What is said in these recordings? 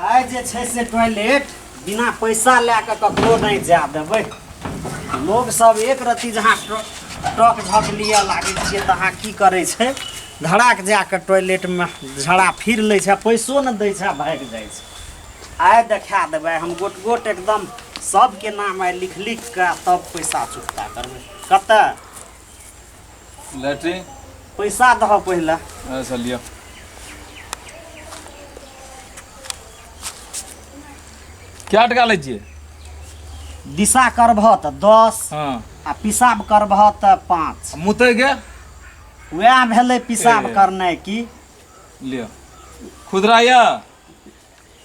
आइ जे छै से टॉयलेट बिना पैसा लए कऽ ककरो नहीं जा देबै। लोग सब एक रत्ती जहाँ ट्रक झक लिअ लागै छियै तहाँ की करै छै, धड़ाक जाके टॉयलेट में झड़ा फिर लै छै, पैसो न दै छै, भागि जाइ छै। आइ देखा देबै हम गोट गोट एकदम सबके नाम आइ लिख लिख के तब पैसा चुकता करबै। कतऽ लैट्रिन पैसा दहो पहिले। अच्छा लिया। क्या टका लै छियै? दिशा करबह तऽ 10 हाँ आ पिसाब करबह तऽ 5। मुतै के वएह भेलै पिसाब करनाइ की। लिया खुदरा या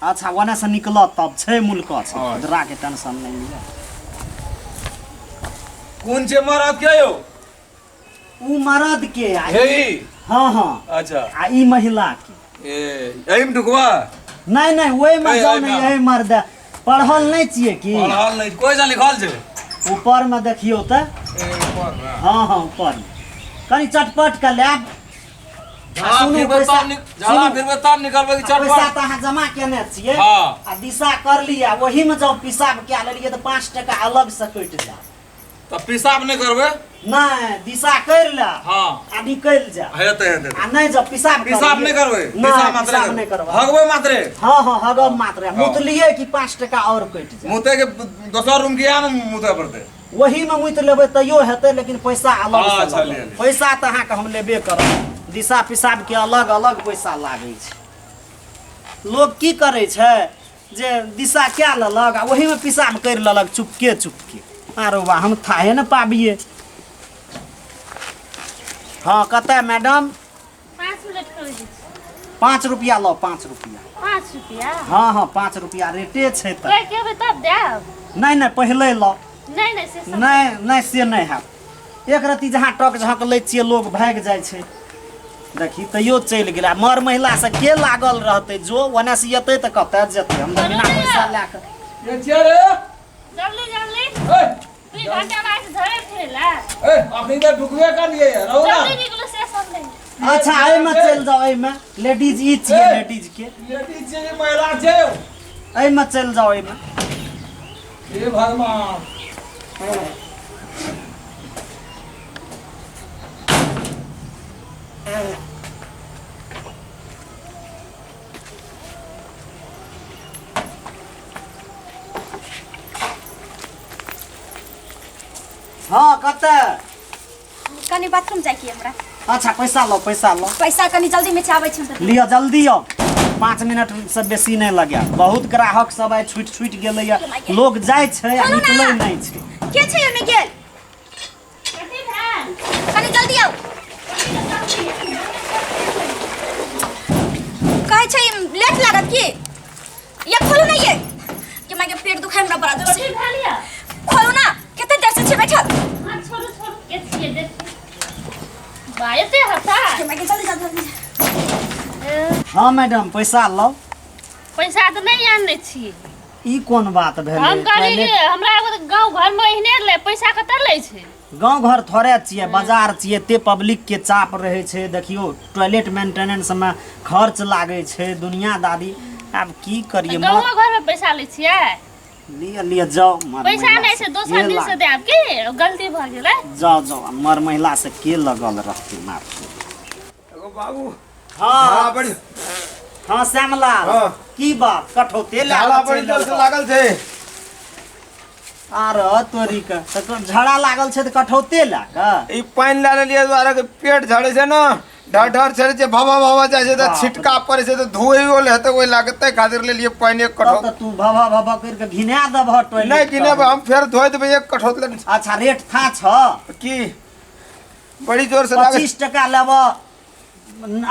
अच्छा ओने से निकलत तब छै मुल्क छै, खुदरा के टेंशन नहीं लिया। कौन छे मरद के यो? उ मर्द के आ हे हाँ हाँ अच्छा आ ई महिला के। एही में ढुकवा नहीं ओहि में जाओ नहीं, यही मर्द पढ़ल नहीं छिए की? पढ़ल नहीं कोई जा लिखल छे ऊपर में देखियो त। ऊपर में हाँ हाँ ऊपर कनी चटपट के लैब। फिर तब निकलबे की पैसा चटपट तो अहाँ जमा केने छिए हाँ। आ दिशा कर लिया, वही में जाओ पिसाब क्या लेलिए तो 5 टका अलग से कट जा। तब पेशाब नहीं करबे नहीं दिशा कर ले हाँ आ निकल जा। हेते हेते आ नहीं जब पिसाब पेशाब नहीं करबे पिसाब नहीं करबे। भगवे मात्रे हाँ हाँ हगम मात्र मुतलिए कि 5 टका और कट जा। मुते के दोसर रूम के या न मुते पड़ते वही में मुत लेबै तैयो हेतै, लेकिन पैसा अलग से अच्छा, लगत। ले। पैसा तो अहाँ के हम लेबे करब। दिशा पिसाब के अलग अलग पैसा लागे छै। लोग की करे छै जे दिशा क्या लेलक आ वही में पिसाब कर लेलक चुपके चुपके। अरे वाह हम थाहे न पाबिए। हाँ कते मैडम? 5 मिनट कर दीजिए। 5 रुपया लो 5 रुपया। 5 रुपया? हाँ हाँ 5 रुपया रेटे छै त। कोई कहबे तब देब। नहीं पहले लो। नहीं से सब नहीं से नहीं है। एक रत्ती जहाँ टक झक लै छियै लोग भाग जाइ छै। देखी तैयो चल गेला। मर महिला से के लागल रहते जो ओने से एतै त कतै जेतै। हम त बिना पैसा लए के ये छिया रे जल्दी ए तू घंटा बाद से धरे फिरला। ए अखनी तो ढुकवे कर लिए रहो ना जल्दी निकलो से सब नहीं। अच्छा एहि में चल जाओ। एहि में लेडीज ई छियै लेडीज के। लेडीज छे महिला छे एहि में चल जाओ। एहि में हे भगवान हाँ कते कनी बाथरूम जाइए हमरा। अच्छा पैसा लो पैसा लो। पैसा कनी जल्दी में चाहबै छी त लियो जल्दी आओ। 5 मिनट से बेसी नहीं लगे। बहुत ग्राहक सब आइ छूट गेलै। लोग जाय छै आ निकलै नहीं छै। के छै ओमे गेल? कथी भेल? कनी जल्दी आओ। कहै छै लेट लागत की? ये खोलू ना ये कि मागे पेट दुखाय हमरा बड़ा जोर कथी से। भेल या? खोलू ना कते देर से छै बैठल? हां छोड़ू के छिए देख। बायते हता। कि मागे जल्दी हाँ मैडम पैसा लो। पैसा तो नहीं आने छी। ई कोन बात भेलै? हम कहली कि हमरा एगो गांव घर में एहने ले पैसा कते लै छै। गांव घर थोड़े छियै, बाजार छियै। एते पब्लिक के चाप रहे छै। देखियो टॉयलेट मेंटेनेंस में खर्च लागे छै दुनियादारी। अब की करिए गांव घर में पैसा लै छियै। लिए जाओ। पैसा नहीं से दोसर दिन से देब की गलती भ गेलै। जाओ मर महिला से के लगल रहते मार। एगो बाबू हाँ बड़ी हाँ श्यामलाल हाँ। की बात कठौते झाला बड़ी जोर से लागल छे। आर तोरी के झड़ा लागल छै त कठौते ला के ई पानी ला लिए द्वारा के पेट झड़े छे ना ढर ढर छे जे भवा जाय छे त छिटका पड़े छे त धोई ओले हेते ओइ लागते खातिर ले लिए पानी एक कठौ। त तू भवा कर के घिना देबह टॉयलेट। नहीं गिने हम फेर धोई देबे एक कठौत ले। अच्छा रेट था छ की बड़ी जोर से लागे। 25 टका लेब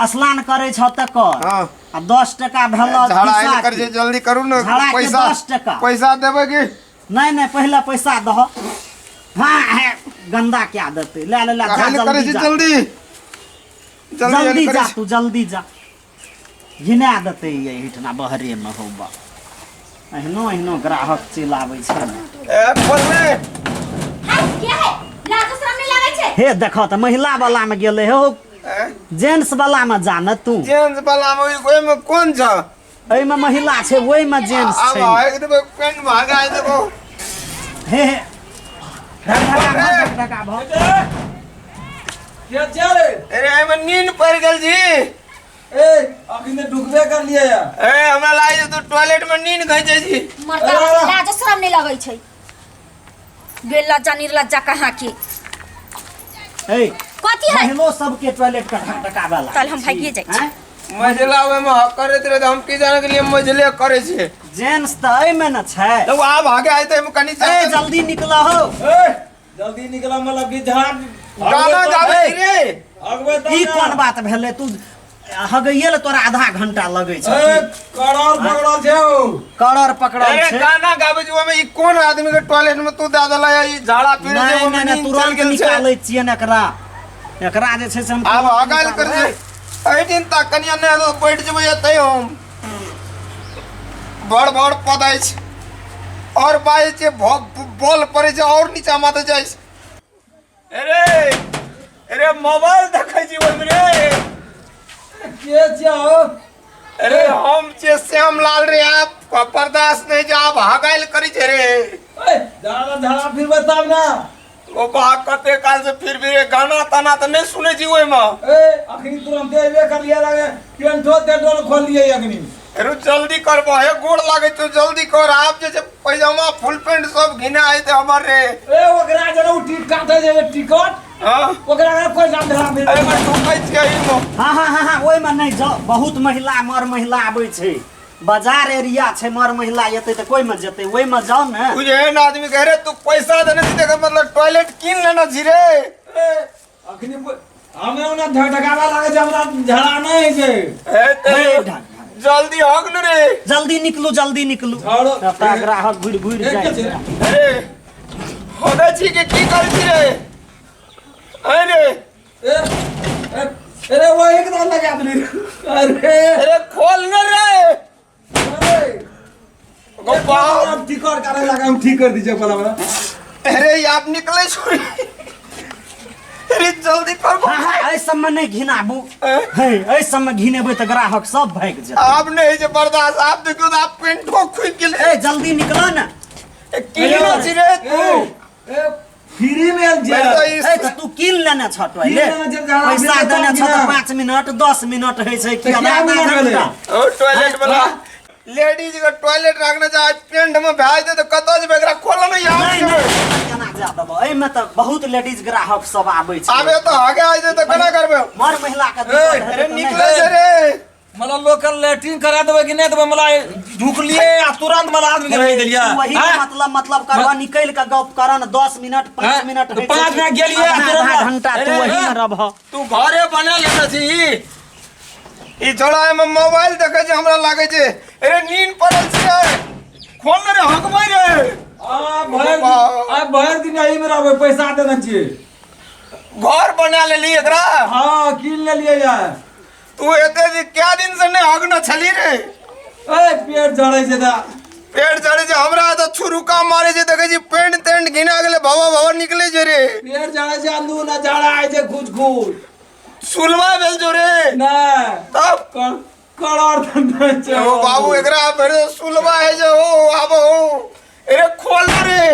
स्नान करे छ त कर। हां आ 10 टका भेल झाड़ा आइल कर जे जल्दी करू न पैसा 10 टका पैसा देबे की? नहीं पहले पैसा दह। हाँ है गंदा क्या देते ले जा करे जल्दी जा। जल्दी जल्दी जा तू जल्दी जा। घिना देते ये हिठना बहरे में होबा। एहनो ग्राहक चल आबै छै न। ए खोल ले। हाय के है? लाजो सामने लागे छै। हे देखो त महिला वाला में गेले हो। जेंट्स वाला में जान तू। जेंट्स वाला में कोई में कौन छ? एहिमे महिला छै ओहिमे जेंट्स अब छै भाग देबो पेंट भागा देबो हे हे ढका भऽ क्या चल अरे एमे नींद पड़ गेल जी ए अखन ढुकबे कर लिए या ए हमरा लागे छै तू टॉयलेट में नींद घइचे जी मरता लाज शरम नहीं लगै छै गेल लज्जा निर्लज्जा कहाँ के ए कथी है महिलो सबके टॉयलेट का ढका वाला तल हम भागिए जाइ छी मजला ओए में हक करैत रहे त हम की जाने के लिए मजले करे छै जेंट्स त एहिमे न छै तो आ भागे आइ त हम कनी ए जल्दी निकला हो ए जल्दी निकला मतलब कि झाड़ गाना गावे रे अगबे त ई कोन बात भेलै तू हगैये ले तोरा आधा घंटा लगै छै ए कड़र पकड़ल छै कड़र पकड़ल अरे छै गाना गावे जो में ई कोन आदमी के टॉयलेट में तू दा देला ई झाड़ा फिरे नहीं जे नहीं नहीं तुरंत निकालै छियै ने एकरा जे छै से हम आब हगाल कर दे एहि दिन तक कनिया ने तो बैठ जेबै एतै हम बड़ बड़ पदाइ छै और बाई छै बॉल पड़े छै और नीचा माथे जाइ छै अरे मोबाइल देखै छी ओइ में रे के जाओ अरे हम छै श्याम लाल रे आप बर्दाश्त नहीं जा आप हगाइल करी छै रे ए झाड़ा फिर बताब ना ओ बा कते काल से फिर भी गाना ताना त नहीं सुनै छी ओइ में ए अखनी तुरंत एबे कर लिया लगे पेंटो तेटो खोल लिए अखनी अरे जल्दी कर हे गोड़ लागे तो जल्दी कर आप जे पैजामा फुल पैंट सब घिना आइ ते हमर रे ए ओकरा जरा टिकट काटे जे टिकट हां ओकरा कोई नाम धरा फिर अरे मैं ठोकै छी ई मो हाँ ओहिमे नहीं जाओ बहुत महिला मर महिला आबै छै बाजार एरिया छै मर महिला एतै त कोई में जेतै ओहिमे जाओ ने तू जे एहन आदमी कह रे तू पैसा देने छी देख मतलब टॉयलेट किन लेना छी रे ए अखनी हमें ओना ढकावा लागे छै हमरा झाड़ा नहीं छै ए ते जल्दी हग न रे जल्दी निकलू झाड़ो तब ग्राहक घुर जाए अरे होदा छी के की कर छी रे अरे अरे वो एकदम लगा अपने अरे खोल न रे गो बाप हम ठीक करे लगा हम ठीक कर दीजिए पहला वाला अरे ये आप निकले छोड़ी अरे जल्दी कर एहि सबमे नहीं घिनाबू एहि सबमे घिनेबै त ग्राहक सब भागि जेतै आप नहीं जे बर्दाश्त आप देखो तो आप पेंटो खुल गेल ए जल्दी निकलो ना किन छी रे तू ए फ्री में जा ए त तू किन लेने छ टॉयलेट पैसा देने छ त 5 मिनट 10 मिनट होइ छै कि आधा घंटा ओ टॉयलेट वाला लेडीज का टॉयलेट रखना चाहे पेंट में भेज दे तो कतो जे बेगरा खोल न यार केना जा देबो एहिमे त बहुत लेडीज ग्राहक सब आबै छै आबे तो आगे आ जाए तो केना करबे मर महिला के अरे निकले जे रे मला लोकल लैट्रिन करा देबे कि नहीं देबे मला ढुक लिए आ तुरंत मला आदमी के भेज देलिया वही मतलब करवा निकल के गप करन 10 मिनट 5 मिनट होइ छै 5 मिनट गेलिए आधा घंटा तू वही में रहब तू घरे बना लेना छी ई छोड़ा में मोबाइल देखे जे हमरा लागे छै अरे नींद पड़ल छै खोल न रे हकबै रे आ भर दिन यही में रहबे पैसा देना चाहिए घर बना लेली एकरा हां किन ले लिए यार तू एते जी क्या दिन से ने हग न छली रे ए पेट झड़ै छै दा पेट चढ़े छै हमरा तो छुरुका मारे छै देखे छी पेंट तेंट घिना गेले भवा निकले छै रे पेट झड़ै छै अंदू ना झाड़ा आइ छै खुद सुलवा भेल जो रे ना तब कड़र धंधा छै ओ बाबू एकरा फेर सुलवा है जे हो आबो अरे खोल रे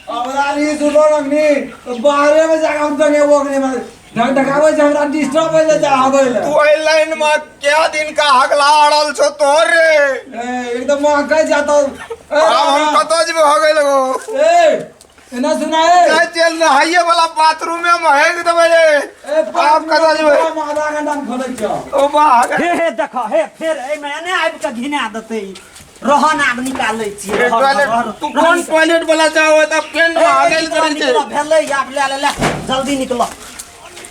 हमरा नी सुनो रखनी तो बाहरे में जाके हम तंगे वोकनी में ढकावे छै हमरा डिस्टर्ब हो जा आबै ले तू ए लाइन में क्या दिन का हगला अड़ल छो तोर रे एकदम महकै जातो अब हम कतो जब हो गइल गो ए एना सुना चाहे चल नहाइए वाला बाथरूम में महक देबे रे आप कतो जब हम आधा घंटा में खोलै छ ओ बाग हे देखो हे फेर एहिमे एने आबि के घिना देतै रोहन आब निकालै छियै टॉयलेट तू कौन टॉयलेट वाला चाहो त पेंट में आगल करे छै भेलै आब ले जल्दी निकलो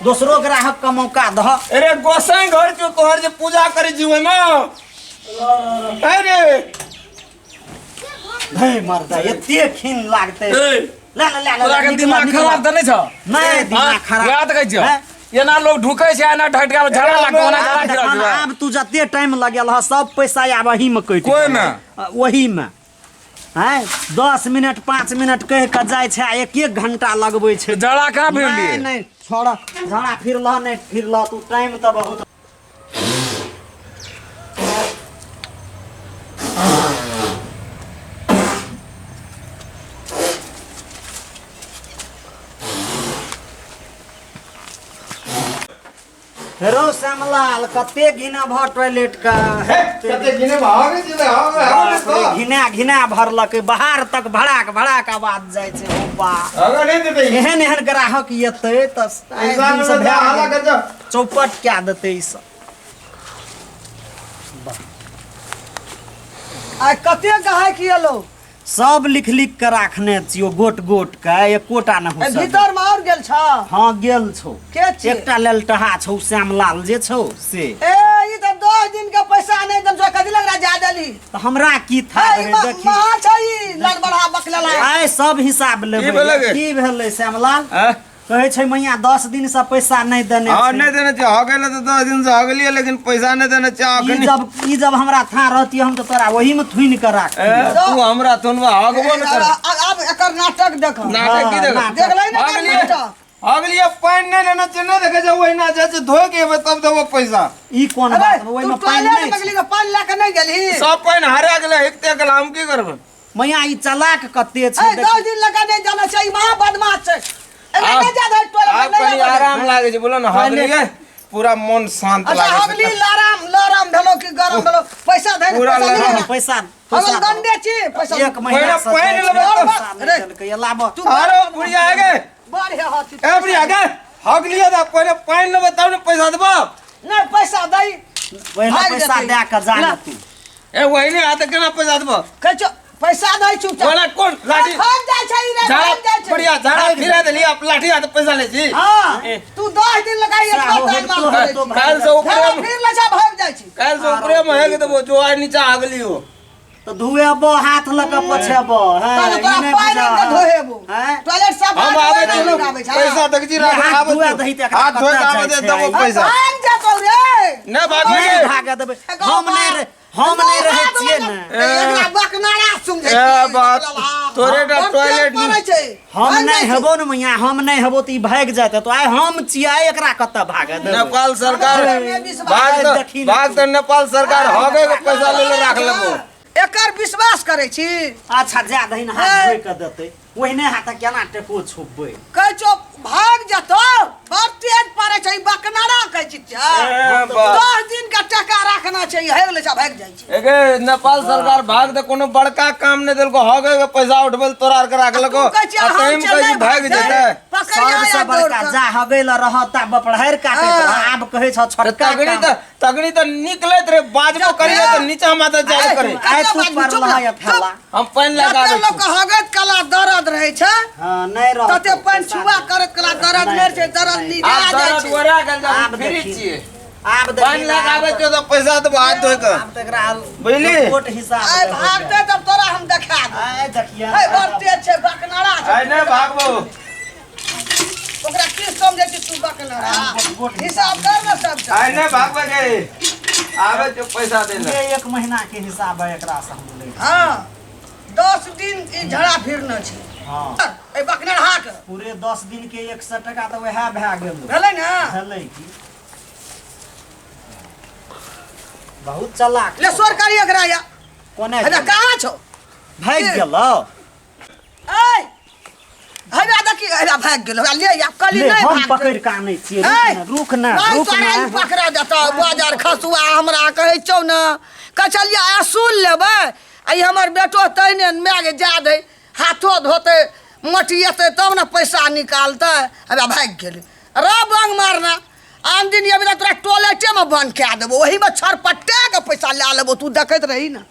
दोसरो ग्राहक का मौका दह अरे गोसाई घर जो तोहर जे पूजा करे जीवे में अरे भै मरदा एते खिन लागतै ले तोरा के दिमाग खराब त नै छ नहीं दिमाग खराब याद कहै छ एना लोग ढुकै छै एना ढटका झगड़ा लागो ओना झगड़ा फिरल आब तू जते टाइम लगेल ह सब पैसा आब वही में कटि कोई ना वही में हैं 10 मिनट 5 मिनट कह के जाय छै 1 घंटा लगबै छै झगड़ा कहां फिर लिए नहीं छोड़ झगड़ा फिरला नहीं फिरला तू टाइम त बहुत रो श्यामलाल कते घिना भ टॉयलेट का कते गिने भागे जे बाप रे, हां घिना घिना भरलक बाहर तक भड़ाक भड़ाक आवाज जाइ छै हो बा अगर नहीं देते एहन एहन ग्राहक एतै त पैसा में दा हाला कर जा चौपट क्या देते ई सब आ कते कहे कि एलो सब लिख लिख के राखने छियो गोट गोट के एकोटा न हो सकल। भीतर में और गेल छ हाँ गेल छौ के छी एकटा ललटहा छौ श्यामलाल जे छौ से ए ई त 10 दिन के पैसा नहीं दम जो कदी लग रहा जा देली त हमरा की था ए रहे देखी महा छै लड़ बड़ा बकलेला आय सब हिसाब लेबै की भेलै श्यामलाल कहै छै मैया 10 दिन से पैसा नहीं देने हां छै। नहीं देने चाहिए हो गेल तो 10 दिन से हो गेलिए लेकिन पैसा नहीं देने चाहिए ई जब हमरा था रहती हम तो तोरा वही में थुइन के राख तू हमरा तुनवा हगबो न कर अब एकर नाटक देख नाटक की देख देख लै ना हगलिए नाटक हगलिए पानी नहीं लेना चाहिए ना देखे जा वही ना जाए धोए के एबै तब देबो पैसा ई कोन बात ओइ में पानी नहीं लगली के पानी लाके नहीं गेली सब पानी हरा गेले एकते गेल हम की करबै मैया ई चलाक कते छै ए 10 दिन लगा नहीं जाना चाहिए महा बदमाश छै एने नहीं जा दे टोले आप कनी आराम लागे छै बोलो ना हगलिए पूरा मन शांत अच्छा लागे हगली लाराम भेलो कि गरम भेलो पैसा दे पूरा पैसा हम गंडे छी पैसा एक महीना से पानी लेबै के लाबो तू अरे बुढ़िया आगे बढ़िया हाथ ए बुढ़िया आगे हगलिए दा पहले पानी लेबै तब न पैसा देबो नहीं पैसा दई वही भाग पैसा जेतै। दे के जा ला। तू ए वही नहीं आते केना पैसा देबो कह पैसा दई चुपचाप बोला कौन लाठी भाग जाय छै रे झाड़ा भाग जाय छै बढ़िया झाड़ा फिरा देली आप लाठी हाथ पैसा ले छी हां तू 10 दिन लगाई एक साहू, ताल तो मार है, तो काल से ऊपर फिर लजा भाग जाय छै काल से ऊपर में है के देबो जो आ नीचा हगली हो तो धुएबो हाथ लग पछेबो तने तोरा पानी के धोहेबो टॉयलेट साफ हम आवे छी पैसा तक जी राख हाथ आवे धुआ दही त एकरा हाथ धोए के आवे दे देबो पैसा भाग जा तो रे न भागो नहीं भागे देबै हम नहीं रहे छिए ने एकरा बकनारा सुन ए बात तोरे टा टॉयलेट हम नहीं हेबो न मैया हम नहीं हेबो त ई भाग जाते तो आइ हम छिए एकरा कत भागे देबै नेपाल सरकार भाग तो नेपाल सरकार हगे के पैसा ले ले राख लेबो एकर विश्वास करे छी अच्छा जा दही न हाथ धोइ के देतै ओहिने हाथ केना टेको छुबबै कह चो भाग जतो बहुत तेज पड़े छै बकनारा कह छी ए बात 10 दिन का टका रखना चाहिए है बोले भाग जाय छै एगे नेपाल सरकार भाग दे कोनो बड़का काम ने देलको हगे के पैसा उठबल तोरा के राख लको टाइम कहीं भाग जेतै सबसे बड़का जा हगैल रहता बपड़हर काटे आब कहै छ छोटका तगड़ी तो निकलत रे बाजबो करिए तो नीचा माथा जाए करे आइ तू पर लहय फैला हम पानी लगावे लोग हगत कला दर्द रहे छै हां नहीं रह तते पानी छुआ करत कला दर्द नहीं छै दर्द नी आप आ जाय दर्द छै वरा गल जा आब फ्री देखी। छिए आब पानी लगावे छ तो पैसा तो हाथ धोए के आब तकरा बुझली? कोट हिसाब आइ भागते तब तोरा हम देखा दे आइ देखिया है बहुत तेज छै बकनारा छै आइ ने भागबो ओकरा की समझे छी तू बकनारा हिसाब कर ना सब आइ ने भागबे के आवे तो पैसा दे ले ये 1 महीना के हिसाब है एकरा से हम ले हां 10 दिन ई झड़ा फिरना छै हां ए बकनारा हाक पूरे 10 दिन के 100 टका तो वह भए गेल भेलै ना भेलै की बहुत चलाक ले सोर करी एकरा या कोने अरे कहां छौ भाग गेलो ए हरा देखी हरा भाग गेलो ले या कली ले नहीं हम भाग पकड़ का नहीं छिए रुक ना रुक ना पकड़ा देता बाजार खसुआ हमरा कहै छौ ना कचलिया असूल लेबै आई हमर बेटो तैने मैग जा दे हाथो धोते मटिएते तब ना पैसा निकालते अबे भाग गेलै रे बंग मारना आन दिन ये तोरा टॉयलेटे में बंद कए देबो वही में छरपट्टे के पैसा ले लेबो तू देखैत रही ना